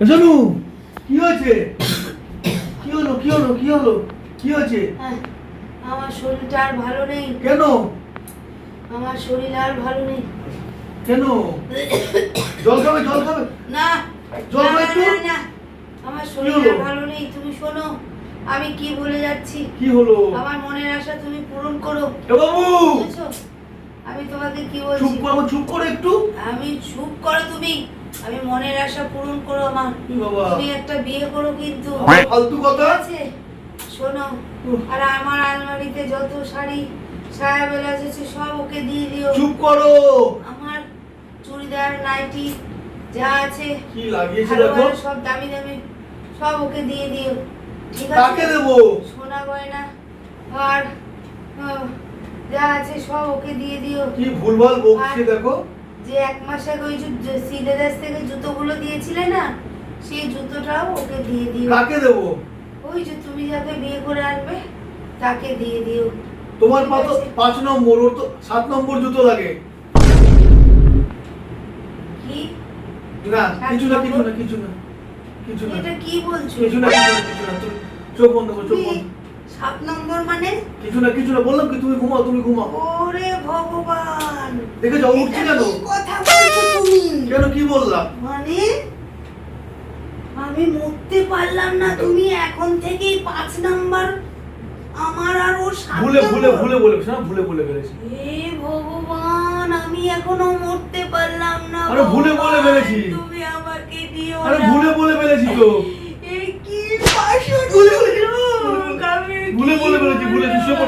জানু কি হয়েছে? কি হলো কি হলো কি হলো কি হয়েছে? আমার শরীরটা আর ভালো নেই। কেন? আমার শরীর আর ভালো নেই। কেন? জল খাবে জল খাবে? না জল খাবে একটু? না, আমার শরীর আর ভালো নেই। তুমি শোনো, আমি কি বলে যাচ্ছি। কি হলো? আমার মনের আশা তুমি পূরণ করো। এ বাবু, বুঝেছো? আমি তোমাকে কি বলছি? চুপ করো একটু। আমি চুপ করো তুমি। আমি মনের আশা পূরণ করো আমার। বাবা, তুমি একটা বিয়ে করো কিন্তু। ফালতু কথা আছে শোনো, আর আমার আলমারিতে যত শাড়ি সায়া ব্লাউজ আছে সব ওকে দিয়ে দিও। চুপ করো। আমার চুড়িদার নাইটি যা আছে কি লাগিয়েছে ভালো দেখো? ভালো সব দামি দামি সব ওকে দিয়ে দিও। ঠিক আছে? কাকে দেবো? সোনা গয়না আর যা আছে সব ওকে দিয়ে দিও। কি ভুলভাল বকছে দেখো। যে এক মাস আগে ওই যে সিলেদাস থেকে জুতোগুলো দিয়েছিলে না, সেই জুতোটাও ওকে দিয়ে দিও। কাকে দেবো? ওই যে তুমি যাকে বিয়ে করে আনবে তাকে দিয়ে দিও। তোমার পা তো 5 নম্বর, ওর তো 7 নম্বর জুতো লাগে। কি? না, 7 কিছু না কিছু নম্বর? না কিছু না কিছু না এটা কি বলছো? কিছু না কিছু না কিছু না তুমি চোখ বন্ধ করো, চোখ বন্ধ। 7 নম্বর মানে? কিছু না বললাম কি তুমি ঘুমাও, তুমি ঘুমাও। ওরে ভগবান, দেখে যাও উঠছে এটা কেন? কি কথা বলছো তুমি? কেন কি বললাম? মানে আমি মরতে পারলাম না, তুমি এখন থেকেই 5 নাম্বার আমার আর ওর 7 ভুলে নম্বর। বলে ফেলেছি। হে ভগবান, আমি এখনো মরতে পারলাম না। আরে ভুলে বলে ভগবান, ফেলেছি। তুমি আমাকে দিও আরে না। ভুলে বলে ফেলেছি তো। এ কি পাশে ভুলে লোক, আমি ভুলে কি বলে ফেলেছি, ভুলে বললাম? শুয়ে পড়ো।